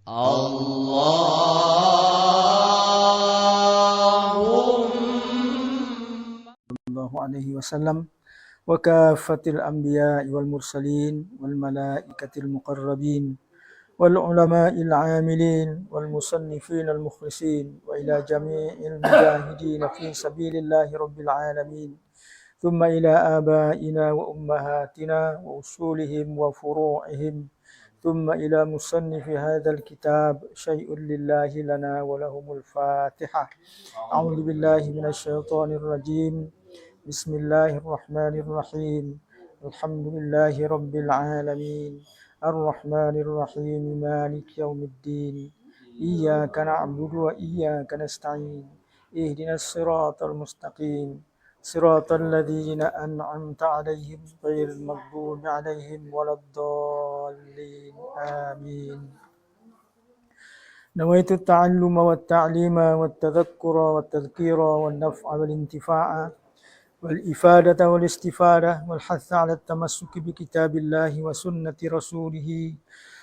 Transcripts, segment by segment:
الله عليه وسلم وكافة الأنبياء والمرسلين والملائكة المقربين والعلماء العاملين والمصنفين المخلصين وإلى جميع المجاهدين في سبيل الله رب العالمين ثم إلى آبائنا وأمهاتنا وأصولهم وفروعهم ثم إلى مصنف هذا الكتاب شيء لله لنا ولهم الفاتحة. أعوذ بالله من الشيطان الرجيم. بسم الله الرحمن الرحيم. الحمد لله رب العالمين الرحمن الرحيم مالك يوم الدين إياك نعبد وإياك نستعين اهدنا الصراط المستقيم صراط الذين أنعمت عليهم غير المغضوب عليهم ولا الضالين آمين. نويت التعلم والتعليم والتذكر والتذكير والنفع والانتفاع والإفادة والاستفادة والحث على التمسك بكتاب الله وسنة رسوله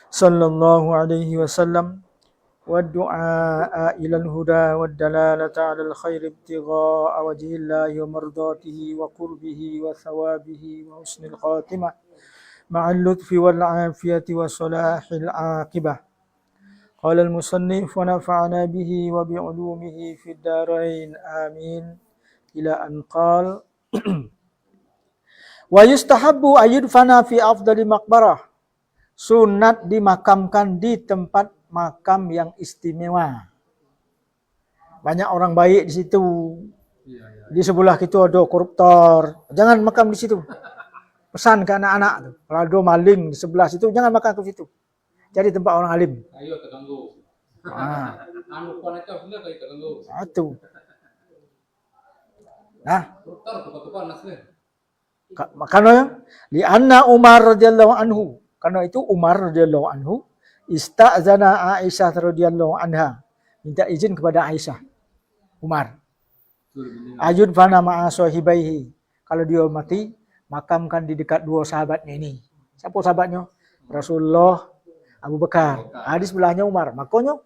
صلى الله عليه وسلم والدعاء إلى الهدى والدلالة على الخير ابتغاء وجه الله ومرضاته وقربه وثوابه وحسن الخاتمة مع اللطف والعافية وصلاح العاقبة. قال المصنف ونفعنا به وبعلومه في الدارين آمين إلى أن قال ويستحب أن يدفن في أفضل مقبرة. Sunat dimakamkan di tempat makam yang istimewa. Banyak orang baik di situ. Di sebelah kita ada koruptor. Jangan makam di situ. Pesan ke anak-anak tu. Kalau ada maling di sebelah situ, jangan makam ke situ. Cari tempat orang alim. Ayo terganggu. Anu puan itu sudah kayak terganggu. Itu. Nah. Koruptor tukar-tukar nasnya. Makanya lianna Umar radhiyallahu anhu. Karena itu Umar radhiyallahu anhu ista'zana Aisyah radhiyallahu anha, minta izin kepada Aisyah. Umar. Ajud fana ma'a sahibaihi. Kalau dia mati, makamkan di dekat dua sahabatnya ini. Siapa sahabatnya? Rasulullah, Abu Bakar. Di sebelahnya Umar. Makanya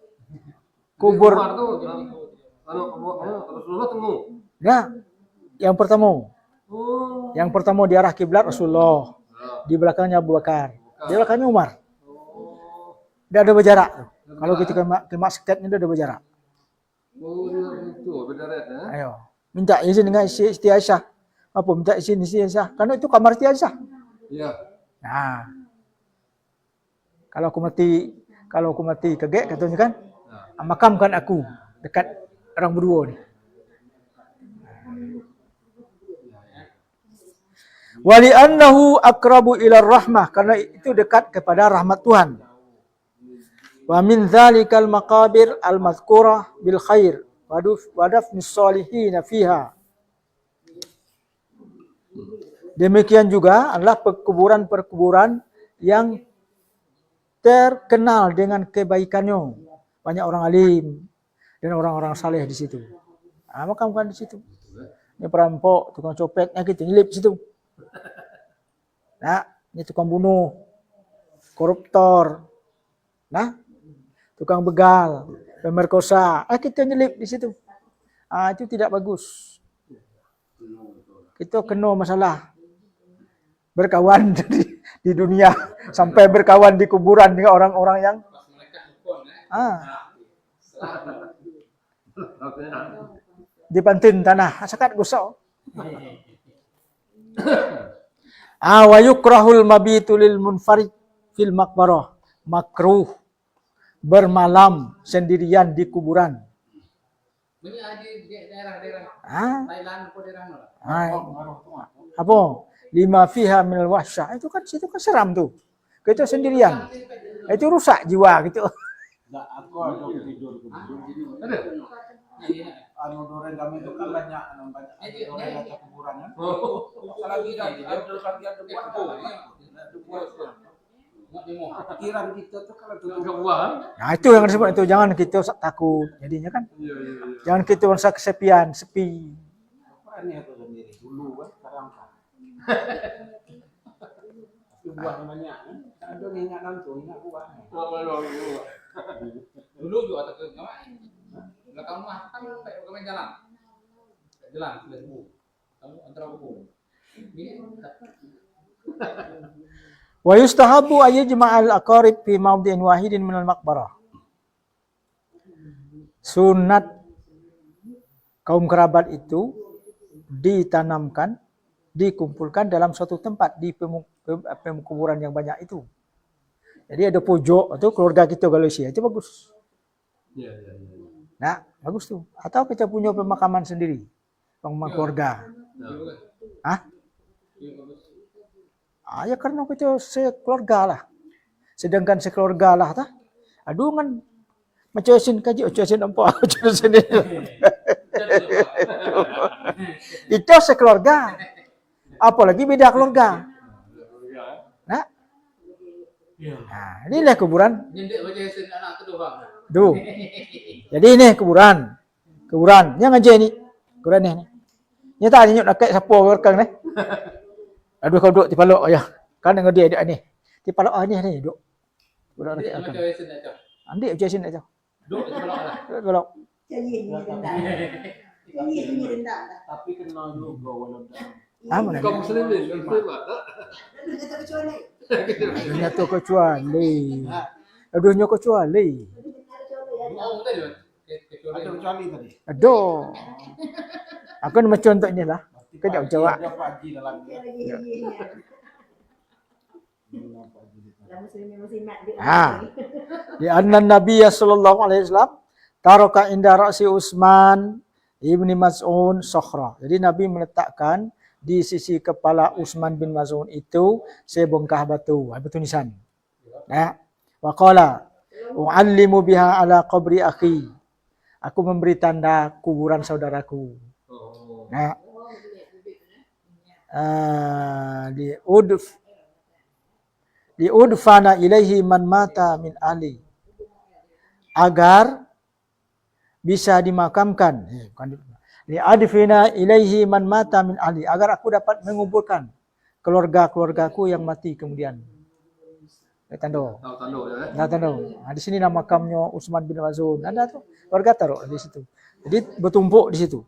kubur Umar tu Rasulullah temu. Ya. Yang pertama. Yang pertama di arah kiblat Rasulullah. Di belakangnya Abu Bakar. Di belakangnya Umar. Dia ada berjarak. Kalau kita ke masjidnya dia ada berjarak. Oh, itu berjarak ya. Ayo. Minta izin dengan Siti Aisyah. Apa minta izin Siti Aisyah? Karena itu kamar Siti Aisyah. Iya. Nah. Kalau aku mati kaget katanya kan. Makamkan aku dekat orang berdua ni. Wali annahu akrabu ila rahmah, karena itu dekat kepada rahmat Tuhan. Wa min dzalikal maqabir al madhkurah bil khair wa dafnis salihin fiha. Demikian juga adalah perkuburan-perkuburan yang terkenal dengan kebaikannya. Banyak orang alim dan orang-orang saleh di situ. Makamkan di situ. Ini perampok, tukang copetnya kita nyelip di situ. Nah, ini tukang bunuh, koruptor, nah, tukang begal, pemerkosa, kita nyelip di situ. Itu tidak bagus. Kita kena masalah berkawan di dunia sampai berkawan di kuburan dengan orang-orang yang dipantin tanah, sakat gosok. Wa yukrahul mabitu lil munfarid fil maqbarah. Makruh bermalam sendirian di kuburan. Ini ada di daerah-daerah Thailand atau daerah mana? Apa? Lima fiha minal wahsyah. Itu kan seram tuh. Kita sendirian. Itu rusak jiwa gitu. Enggak, aku ada tidur di kuburan. Ada. Anu doreng kami itu kan banyak doreng atau kuburan kan. Apalagi ada buat. Pikiran kita tuh kalau tutup. Nah, itu yang disebut itu, jangan kita takut. Jadinya kan. Jangan kita merasa kesepian, sepi. Ini aku sendiri dulu kan sekarang kan. Buah banyak kan. Ada minyak nantu, minyak buah. Dulu juga tak ke ngamak. Belakang rumah kan kayak kami jalan. Jalan sudah bu. Kamu antara bu. Ini Wa yustahabu ayyajma'al aqarib fi mawdi'in wahidin minal maqbarah. Sunat kaum kerabat itu ditanamkan, dikumpulkan dalam suatu tempat di pekuburan yang banyak itu. Jadi ada pojok itu keluarga kita kalau Asia itu bagus. Ya. Nah, bagus tuh. Atau kita punya pemakaman sendiri, pemakaman keluarga. Hah? Ya karena kita sekeluarga lah. Sedangkan sekeluarga lah tah. Aduh kan macam asin kaji, macam asin nampak macam asin. Itu sekeluarga. Apalagi beda keluarga. Nah, inilah kuburan. nyendek baca sen anak tu bang. Duh. Jadi ini kuburan. Kuburan. Yang aja ni. Kuburan ni. Ni tak nyut nak siapa orang ni. Aduh kau duduk di palok ya. Kan dengan dia ni. Di palok ni duduk. Duduk Nyendek dekat macam belakang. sen aja. Andik macam sini aja. Duduk di sebelah lah. Duduk di palok. Tapi kena juga walaupun Mana ni? Kau muslimin, muslim tak? Dunia tu kecuali. Dunia kecuali. Oh tadi kan. ada kecuali tadi. Aduh. Aku nak contohnya lah. Kejap jawab. Ada Pak Haji dalam dia. Di anna Nabi sallallahu alaihi wasallam taraka inda ra'si Utsman ibni Mas'un sokhra. Jadi Nabi meletakkan di sisi kepala Utsman bin Mas'un itu sebongkah batu. Batu nisan. Ya. Wa qala u'allimu biha ala qabri akhi. Aku memberi tanda kuburan saudaraku. Nah. Diudfana ilaihi man mata min ali. Agar bisa dimakamkan. Li'adfina ilaihi man mata min ali. Agar aku dapat menguburkan keluarga-keluargaku yang mati kemudian. Tanda. Tanda. Di sini nama makamnya Utsman bin Mazun. Ada tuh. Keluarga taruh di situ. Jadi bertumpuk di situ.